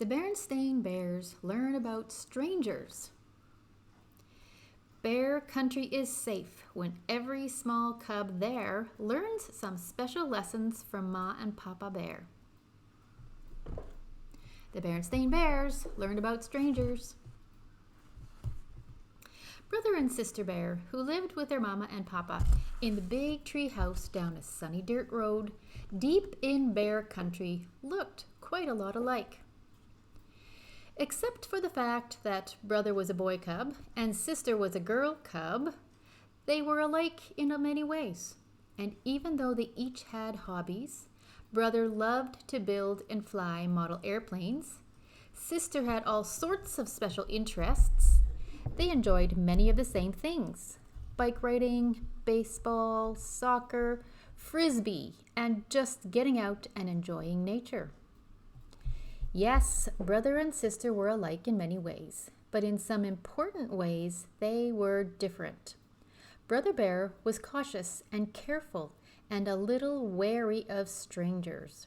The Berenstain Bears learn about strangers. Bear country is safe when every small cub there learns some special lessons from Ma and Papa Bear. The Berenstain Bears learned about strangers. Brother and Sister Bear, who lived with their Mama and Papa in the big tree house down a sunny dirt road deep in Bear country, looked quite a lot alike. Except for the fact that Brother was a boy cub and Sister was a girl cub, they were alike in many ways. And even though they each had hobbies, Brother loved to build and fly model airplanes. Sister had all sorts of special interests. They enjoyed many of the same things: bike riding, baseball, soccer, frisbee, and just getting out and enjoying nature. Yes, Brother and Sister were alike in many ways, but in some important ways they were different. Brother Bear was cautious and careful and a little wary of strangers.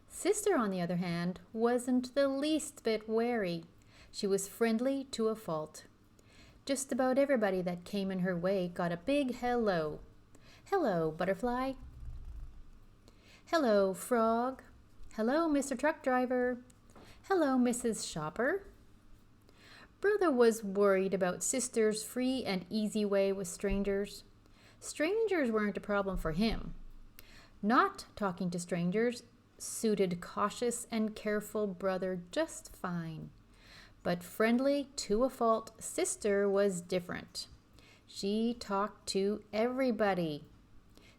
Sister, on the other hand, wasn't the least bit wary. She was friendly to a fault. Just about everybody that came in her way got a big hello. Hello, Butterfly. Hello, Frog. Hello, Mr. Truck Driver. Hello, Mrs. Shopper. Brother was worried about Sister's free and easy way with strangers. Strangers weren't a problem for him. Not talking to strangers suited cautious and careful Brother just fine. But friendly to a fault, Sister was different. She talked to everybody.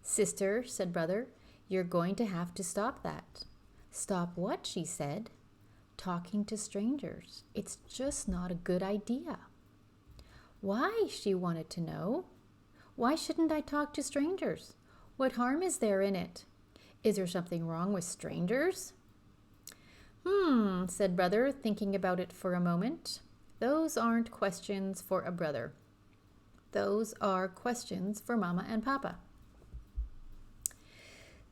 Sister, said Brother, you're going to have to stop that. Stop what? She said. Talking to strangers. It's just not a good idea. Why? She wanted to know. Why shouldn't I talk to strangers? What harm is there in it? Is there something wrong with strangers? Said Brother, thinking about it for a moment. Those aren't questions for a brother. Those are questions for Mama and Papa.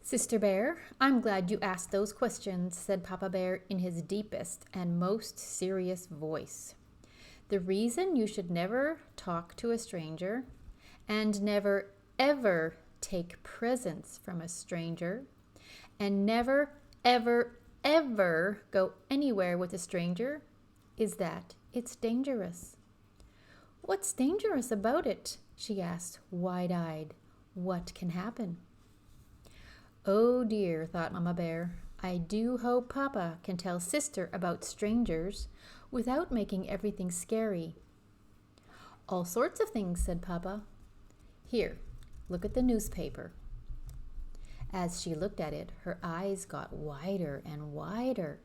Sister Bear, I'm glad you asked those questions, said Papa Bear in his deepest and most serious voice. The reason you should never talk to a stranger and never ever take presents from a stranger and never ever go anywhere with a stranger is that it's dangerous. What's dangerous about it? She asked, wide-eyed. What can happen? Oh dear, thought Mama Bear. I do hope Papa can tell Sister about strangers without making everything scary. All sorts of things, said Papa. Here, look at the newspaper. As she looked at it, her eyes got wider and wider.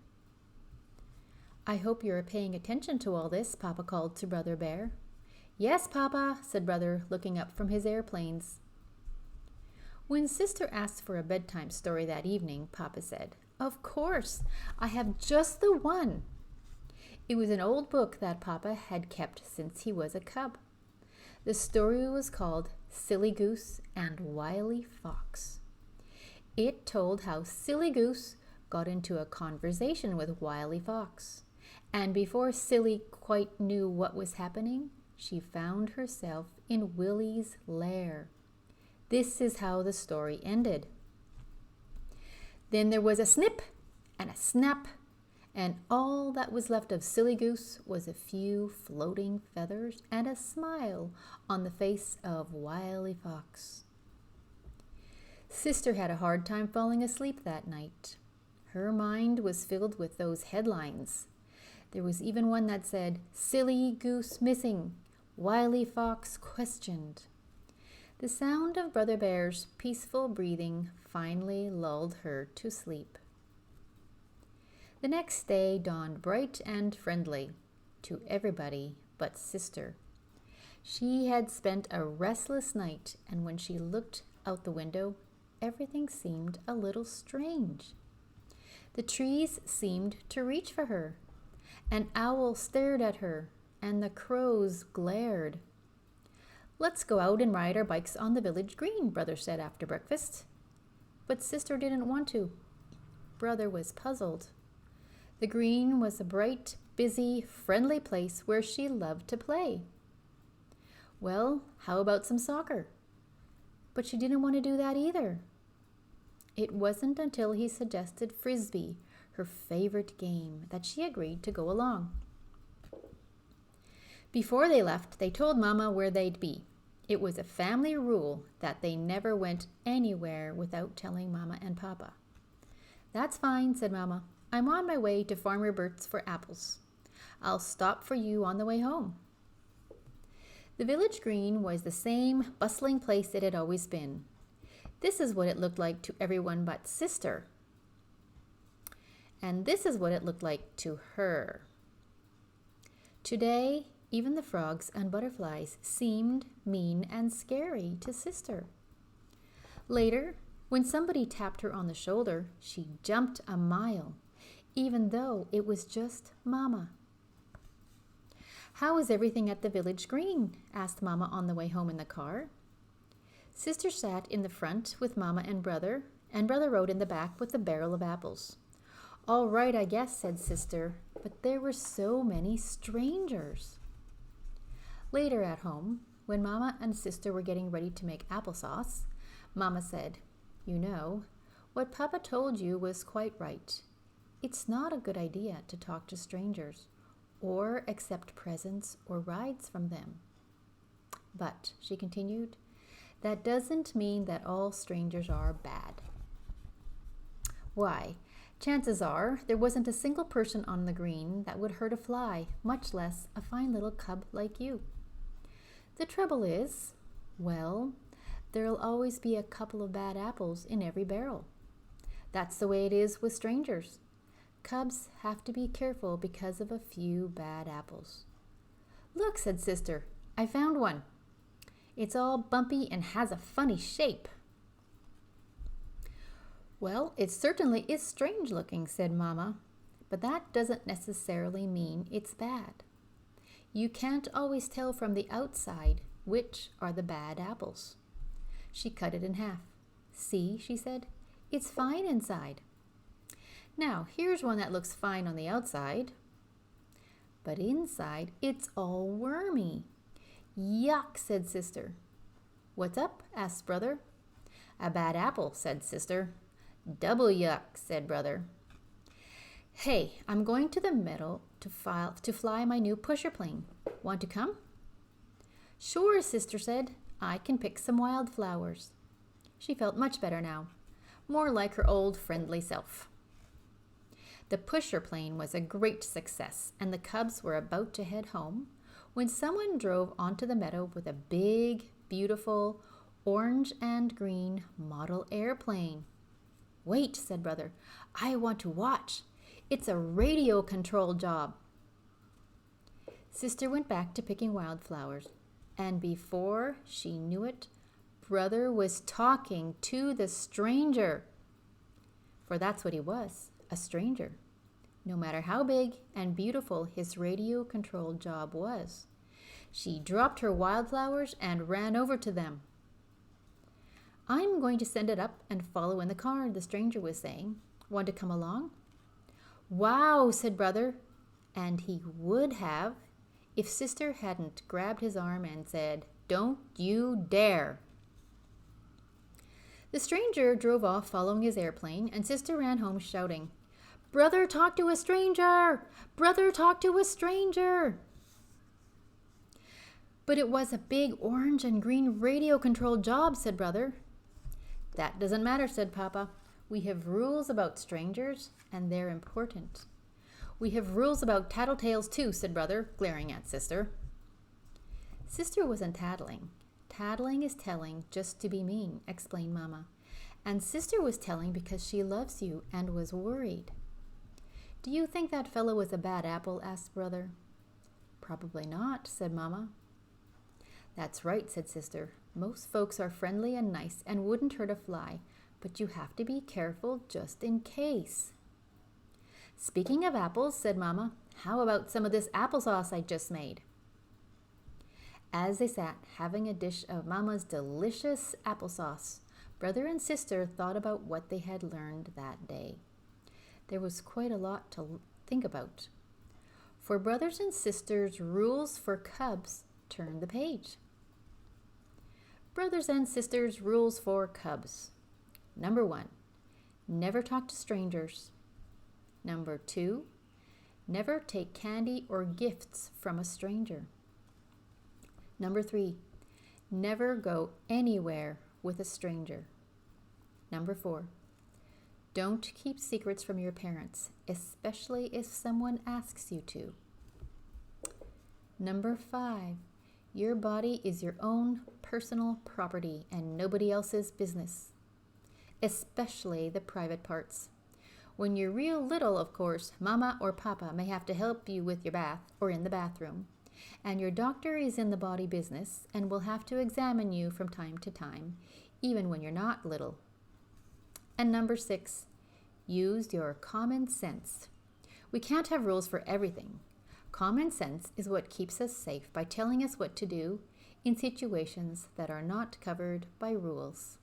I hope you're paying attention to all this, Papa called to Brother Bear. Yes, Papa, said Brother, looking up from his airplanes. When Sister asked for a bedtime story that evening, Papa said, Of course, I have just the one. It was an old book that Papa had kept since he was a cub. The story was called Silly Goose and Wily Fox. It told how Silly Goose got into a conversation with Wily Fox, and before Silly quite knew what was happening, she found herself in Willy's lair. This is how the story ended. Then there was a snip and a snap, and all that was left of Silly Goose was a few floating feathers and a smile on the face of Wily Fox. Sister had a hard time falling asleep that night. Her mind was filled with those headlines. There was even one that said, Silly Goose missing, Wily Fox questioned. The sound of Brother Bear's peaceful breathing finally lulled her to sleep. The next day dawned bright and friendly to everybody but Sister. She had spent a restless night, and when she looked out the window, everything seemed a little strange. The trees seemed to reach for her. An owl stared at her, and the crows glared. Let's go out and ride our bikes on the village green, Brother said after breakfast. But Sister didn't want to. Brother was puzzled. The green was a bright, busy, friendly place where she loved to play. Well, how about some soccer? But she didn't want to do that either. It wasn't until he suggested frisbee, her favorite game, that she agreed to go along. Before they left, they told Mama where they'd be. It was a family rule that they never went anywhere without telling Mama and Papa. "That's fine," said Mama. "I'm on my way to Farmer Bert's for apples. I'll stop for you on the way home." The village green was the same bustling place it had always been. This is what it looked like to everyone but Sister. And this is what it looked like to her. Today, even the frogs and butterflies seemed mean and scary to Sister. Later, when somebody tapped her on the shoulder, she jumped a mile, even though it was just Mama. "How is everything at the village green?" asked Mama on the way home in the car. Sister sat in the front with Mama and Brother rode in the back with a barrel of apples. "All right, I guess," said Sister, but there were so many strangers. Later at home, when Mama and Sister were getting ready to make applesauce, Mama said, "You know, what Papa told you was quite right. It's not a good idea to talk to strangers or accept presents or rides from them. But," she continued, "that doesn't mean that all strangers are bad. Why, chances are there wasn't a single person on the green that would hurt a fly, much less a fine little cub like you. The trouble is, well, there'll always be a couple of bad apples in every barrel. That's the way it is with strangers. Cubs have to be careful because of a few bad apples." "Look," said Sister, "I found one. It's all bumpy and has a funny shape." "Well, it certainly is strange looking," said Mama, "but that doesn't necessarily mean it's bad. You can't always tell from the outside which are the bad apples." She cut it in half. "See," she said, "it's fine inside. Now, here's one that looks fine on the outside, but inside it's all wormy." "Yuck," said Sister. "What's up?" asked Brother. "A bad apple," said Sister. "Double yuck," said Brother. "Hey, I'm going to the meadow to fly my new pusher plane. Want to come?" "Sure," Sister said. "I can pick some wildflowers." She felt much better now, more like her old friendly self. The pusher plane was a great success, and the cubs were about to head home when someone drove onto the meadow with a big, beautiful, orange and green model airplane. "Wait," said Brother. "I want to watch. It's a radio-controlled job." Sister went back to picking wildflowers, and before she knew it, Brother was talking to the stranger. For that's what he was, a stranger, no matter how big and beautiful his radio-controlled job was. She dropped her wildflowers and ran over to them. "I'm going to send it up and follow in the car," the stranger was saying. "Want to come along?" "Wow," said Brother, and he would have if Sister hadn't grabbed his arm and said, "Don't you dare." The stranger drove off following his airplane, and Sister ran home shouting, "Brother, talk to a stranger! Brother, talk to a stranger!" "But it was a big orange and green radio-controlled job," said Brother. "That doesn't matter," said Papa. "We have rules about strangers, and they're important." "We have rules about tattletales too," said Brother, glaring at Sister. Sister wasn't tattling. "Tattling is telling just to be mean," explained Mama. "And Sister was telling because she loves you and was worried." "Do you think that fellow was a bad apple?" asked Brother. "Probably not," said Mama. "That's right," said Sister. "Most folks are friendly and nice and wouldn't hurt a fly, but you have to be careful just in case." "Speaking of apples," said Mama, "how about some of this applesauce I just made?" As they sat having a dish of Mama's delicious applesauce, Brother and Sister thought about what they had learned that day. There was quite a lot to think about. For brothers and sisters, rules for cubs, turn the page. Brothers and sisters, rules for cubs. Number 1, never talk to strangers. Number 2, never take candy or gifts from a stranger. Number 3, never go anywhere with a stranger. Number 4, don't keep secrets from your parents, especially if someone asks you to. Number 5, your body is your own personal property and nobody else's business, especially the private parts. When you're real little, of course, Mama or Papa may have to help you with your bath or in the bathroom, and your doctor is in the body business and will have to examine you from time to time, even when you're not little. And number 6, use your common sense. We can't have rules for everything. Common sense is what keeps us safe by telling us what to do in situations that are not covered by rules.